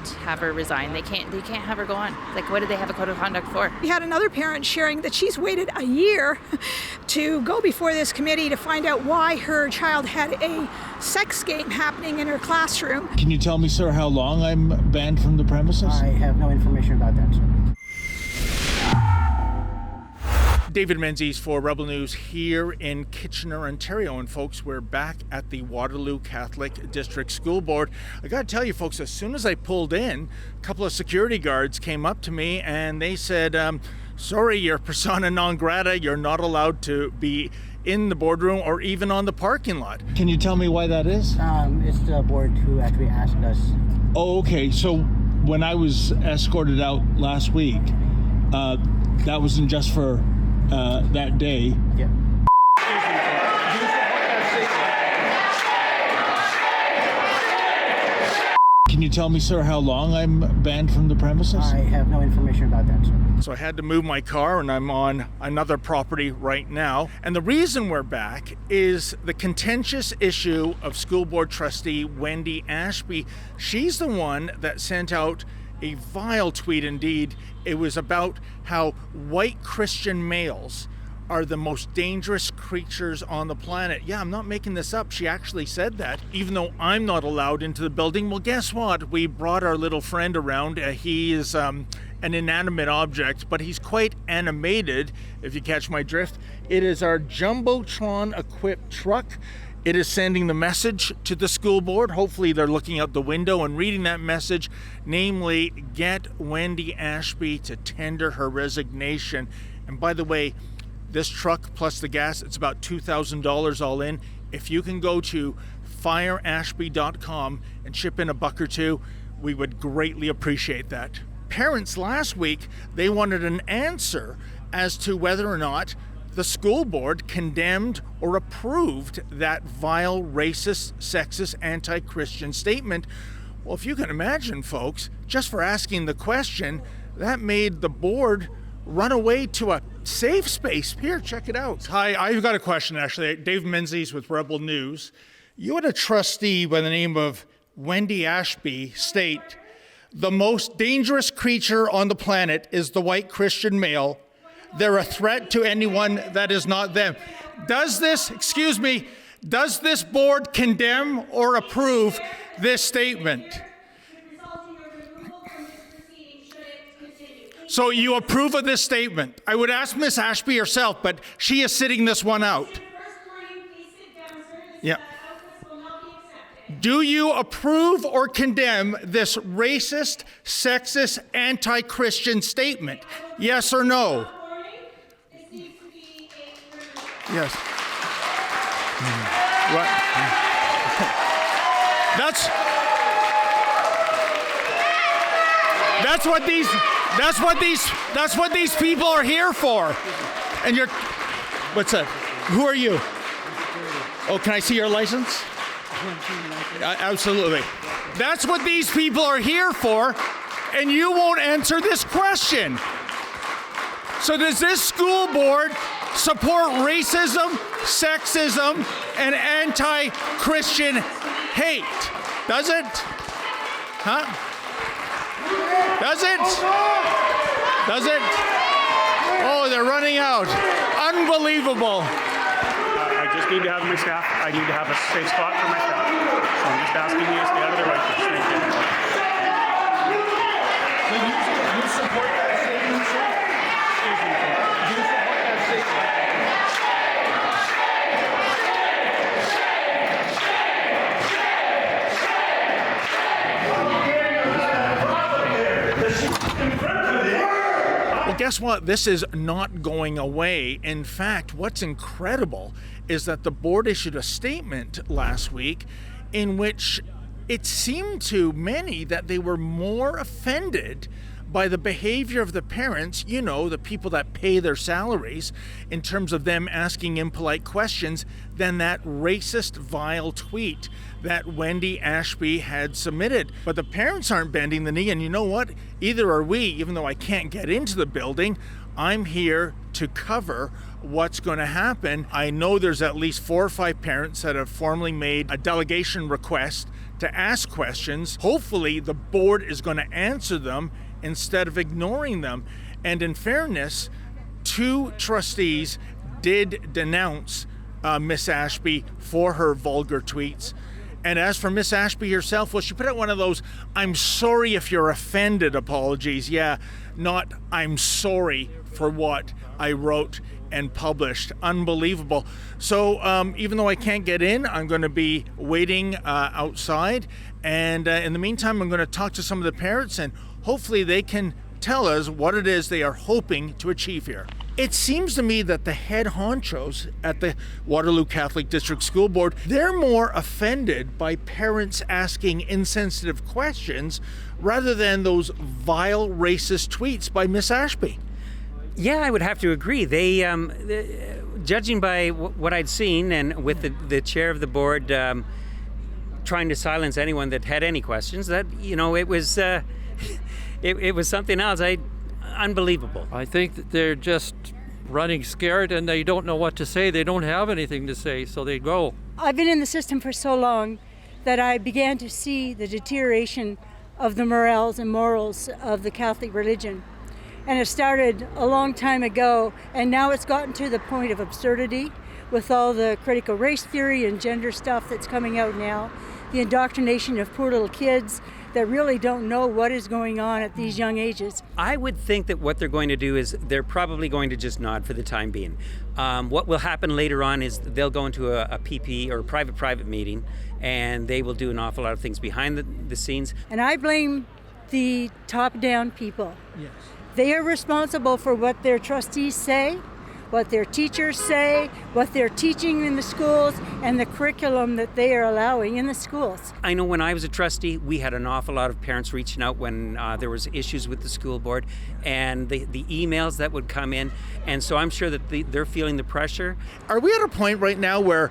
can't have her resign. They can't have her go on. Like, what do they have a code of conduct for? We had another parent sharing that she's waited a year to go before this committee to find out why her child had a sex game happening in her classroom. Can you tell me, sir, how long I'm banned from the premises? I have no information about that, sir. David Menzies for Rebel News here in Kitchener, Ontario. And folks, we're back at the Waterloo Catholic District School Board. I got to tell you, folks, as soon as I pulled in, a couple of security guards came up to me and they said, sorry, you're persona non grata. You're not allowed to be in the boardroom or even on the parking lot. Can you tell me why that is? It's the board who actually asked us. Oh, okay. So when I was escorted out last week, that wasn't just for that day. Yeah. Can you tell me, sir, how long I'm banned from the premises? I have no information about that, sir. So I had to move my car and I'm on another property right now. And the reason we're back is the contentious issue of school board trustee Wendy Ashby. She's the one that sent out a vile tweet indeed. It was about how white Christian males are the most dangerous creatures on the planet. Yeah, I'm not making this up. She actually said that, even though I'm not allowed into the building. Well, guess what? We brought our little friend around. He is an inanimate object, but he's quite animated, if you catch my drift. It is our Jumbotron-equipped truck. It is sending the message to the school board. Hopefully they're looking out the window and reading that message, namely, get Wendy Ashby to tender her resignation. And by the way, this truck plus the gas, it's about $2,000 all in. If you can go to fireashby.com and chip in $1 or $2, we would greatly appreciate that. Parents last week, they wanted an answer as to whether or not the school board condemned or approved that vile, racist, sexist, anti-Christian statement. Well, if you can imagine, folks, just for asking the question, that made the board run away to a safe space. Here, check it out. Hi, I've got a question, actually. Dave Menzies with Rebel News. You had a trustee by the name of Wendy Ashby state, the most dangerous creature on the planet is the white Christian male. They're a threat to anyone that is not them. Does this board condemn or approve this statement? So you approve of this statement? I would ask Miss Ashby herself, but she is sitting this one out. Yeah. Do you approve or condemn this racist, sexist, anti-Christian statement? Yes or no? Yes. What? That's what these people are here for. And what's that? Who are you? Oh, can I see your license? Absolutely. That's what these people are here for, and you won't answer this question. So does this school board support racism, sexism, and anti-Christian hate? Does it? Huh? Does it? Does it? Oh, they're running out. Unbelievable. I just need to have my staff. I need to have a safe spot for my staff. So I'm just asking you to stay out of the right place. Thank you. So you support that statement, sir? Excuse me. You support that statement? Well, guess what? This is not going away. In fact, what's incredible is that the board issued a statement last week in which it seemed to many that they were more offended by the behavior of the parents, you know, the people that pay their salaries, in terms of them asking impolite questions, than that racist, vile tweet that Wendy Ashby had submitted. But the parents aren't bending the knee, and you know what? Either are we. Even though I can't get into the building, I'm here to cover what's going to happen. I know there's at least 4 or 5 parents that have formally made a delegation request to ask questions. Hopefully the board is going to answer them instead of ignoring them. And in fairness, 2 trustees did denounce Miss Ashby for her vulgar tweets. And as for Miss Ashby herself, well, she put out one of those "I'm sorry if you're offended" apologies. Yeah, not "I'm sorry for what I wrote and published." Unbelievable. So even though I can't get in, I'm going to be waiting outside. And in the meantime, I'm going to talk to some of the parents, and hopefully they can tell us what it is they are hoping to achieve here. It seems to me that the head honchos at the Waterloo Catholic District School Board, they're more offended by parents asking insensitive questions rather than those vile racist tweets by Miss Ashby. Yeah, I would have to agree. They, judging by what I'd seen, and with the chair of the board trying to silence anyone that had any questions, that it was it was something else. Unbelievable. I think that they're just running scared and they don't know what to say. They don't have anything to say, so they go. I've been in the system for so long that I began to see the deterioration of the morals and morals of the Catholic religion. And it started a long time ago, and now it's gotten to the point of absurdity with all the critical race theory and gender stuff that's coming out now, the indoctrination of poor little kids that really don't know what is going on at these young ages. I would think that what they're going to do is they're probably going to just nod for the time being. What will happen later on is they'll go into a PP or a private meeting, and they will do an awful lot of things behind the scenes. And I blame the top-down people. Yes. They are responsible for what their trustees say, what their teachers say, what they're teaching in the schools, and the curriculum that they are allowing in the schools. I know when I was a trustee, we had an awful lot of parents reaching out when there was issues with the school board, and the emails that would come in, and so I'm sure that they're feeling the pressure. Are we at a point right now where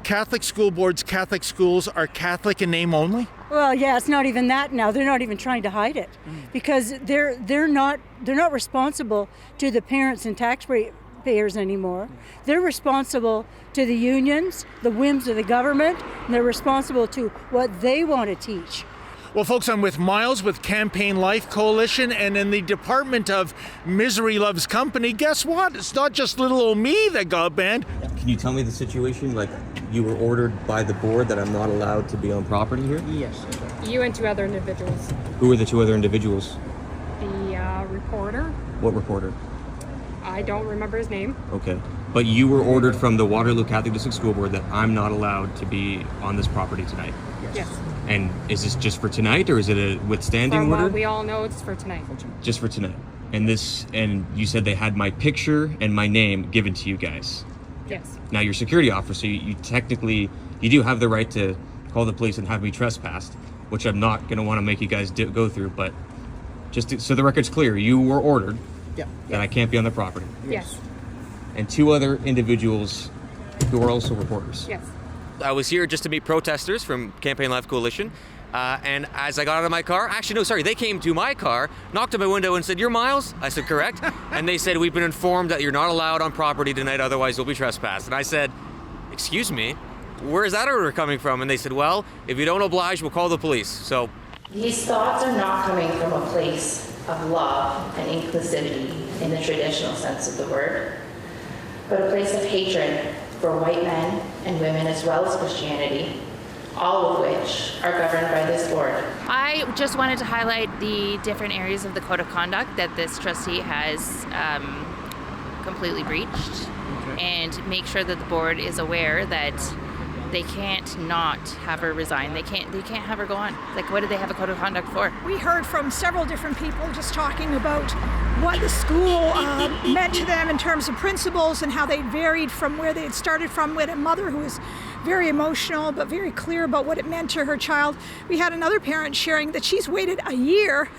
Catholic school boards, Catholic schools are Catholic in name only? Well, yeah, it's not even that now. They're not even trying to hide it because they're not responsible to the parents and taxpayers anymore. They're responsible to the unions, the whims of the government, and they're responsible to what they want to teach. Well, folks, I'm with Miles with Campaign Life Coalition, and in the Department of Misery Loves Company, guess what? It's not just little old me that got banned. Can you tell me the situation? Like, you were ordered by the board that I'm not allowed to be on property here? Yes. You and 2 other individuals. Who are the 2 other individuals? The reporter. What reporter? I don't remember his name. Okay. But you were ordered from the Waterloo Catholic District School Board that I'm not allowed to be on this property tonight. Yes. And is this just for tonight, or is it a withstanding From order? what we all know, it's for tonight. Just for tonight. And you said they had my picture and my name given to you guys. Yes. Now you're a security officer, you technically, you do have the right to call the police and have me trespassed, which I'm not going to want to make you guys go through, but so the record's clear, you were ordered that I can't be on the property. Yes. And 2 other individuals who are also reporters. Yes. I was here just to meet protesters from Campaign Life Coalition. And as I got out of my car, they came to my car, knocked on my window and said, "You're Miles?" I said, "Correct." And they said, "We've been informed that you're not allowed on property tonight, otherwise you'll be trespassed." And I said, "Excuse me, where is that order coming from?" And they said, "Well, if you don't oblige, we'll call the police." So these thoughts are not coming from a place of love and inclusivity in the traditional sense of the word, but a place of hatred for white men and women as well as Christianity, all of which are governed by this board. I just wanted to highlight the different areas of the code of conduct that this trustee has completely breached, and make sure that the board is aware that they can't not have her resign. They can't have her go on. Like, what do they have a code of conduct for? We heard from several different people just talking about what the school meant to them in terms of principles and how they varied from where they had started from. We had a mother who was very emotional but very clear about what it meant to her child. We had another parent sharing that she's waited a year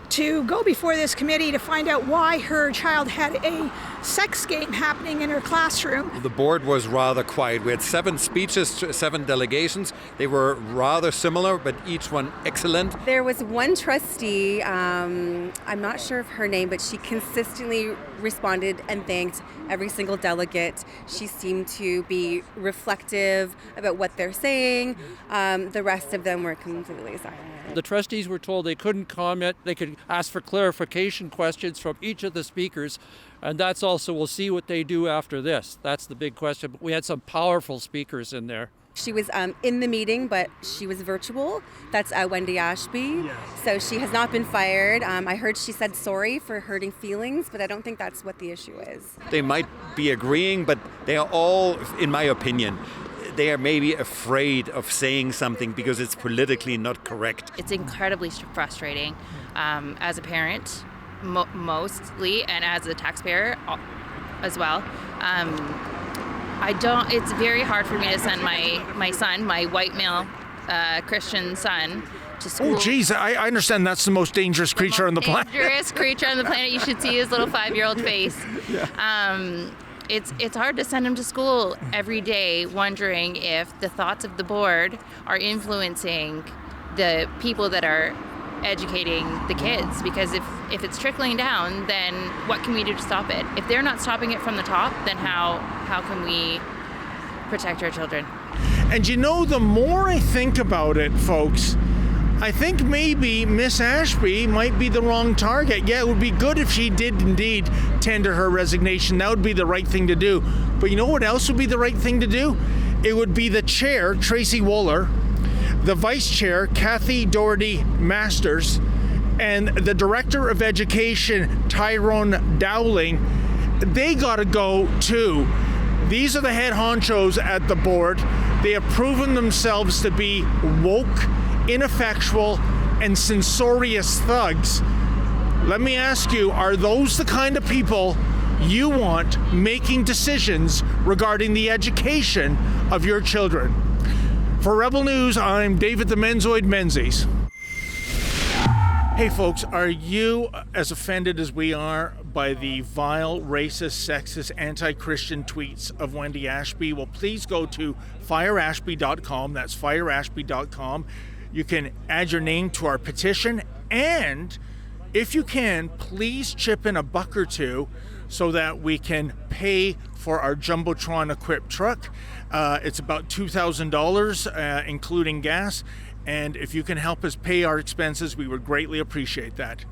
to go before this committee to find out why her child had a sex game happening in her classroom. The board was rather quiet. We had 7 speeches, 7 delegations. They were rather similar, but each one excellent. There was one trustee, I'm not sure of her name, but she consistently responded and thanked every single delegate. She seemed to be reflective appreciative about what they're saying. The rest of them were completely silent. The trustees were told they couldn't comment. They could ask for clarification questions from each of the speakers. And that's also, we'll see what they do after this. That's the big question. But we had some powerful speakers in there. She was in the meeting, but she was virtual. That's Wendy Ashby. Yes. So she has not been fired. I heard she said sorry for hurting feelings, but I don't think that's what the issue is. They might be agreeing, but they are all, in my opinion, they are maybe afraid of saying something because it's politically not correct. It's incredibly frustrating as a parent, mostly, and as a taxpayer as well. It's very hard for me to send my son, my white male Christian son, to school. Oh, geez, I understand that's the most dangerous creature on the planet. Dangerous creature on the planet. You should see his little 5-year-old face. Yeah. It's hard to send him to school every day wondering if the thoughts of the board are influencing the people that are educating the kids, because if it's trickling down, then what can we do to stop it? If they're not stopping it from the top, then how can we protect our children? And you know, the more I think about it, folks, I think maybe Miss Ashby might be the wrong target. Yeah, it would be good if she did indeed tender her resignation. That would be the right thing to do. But you know what else would be the right thing to do? It would be the chair, Tracy Wooler, the vice chair, Kathy Doherty Masters, and the director of education, Tyrone Dowling. They got to go too. These are the head honchos at the board. They have proven themselves to be woke, ineffectual, and censorious thugs. Let me ask you, are those the kind of people you want making decisions regarding the education of your children? For Rebel News, I'm David the Menzoid Menzies. Hey folks, are you as offended as we are by the vile, racist, sexist, anti-Christian tweets of Wendy Ashby? Well, please go to fireashby.com. That's fireashby.com. You can add your name to our petition, and if you can, please chip in $1 or $2 so that we can pay for our Jumbotron equipped truck. It's about $2,000, including gas. And if you can help us pay our expenses, we would greatly appreciate that.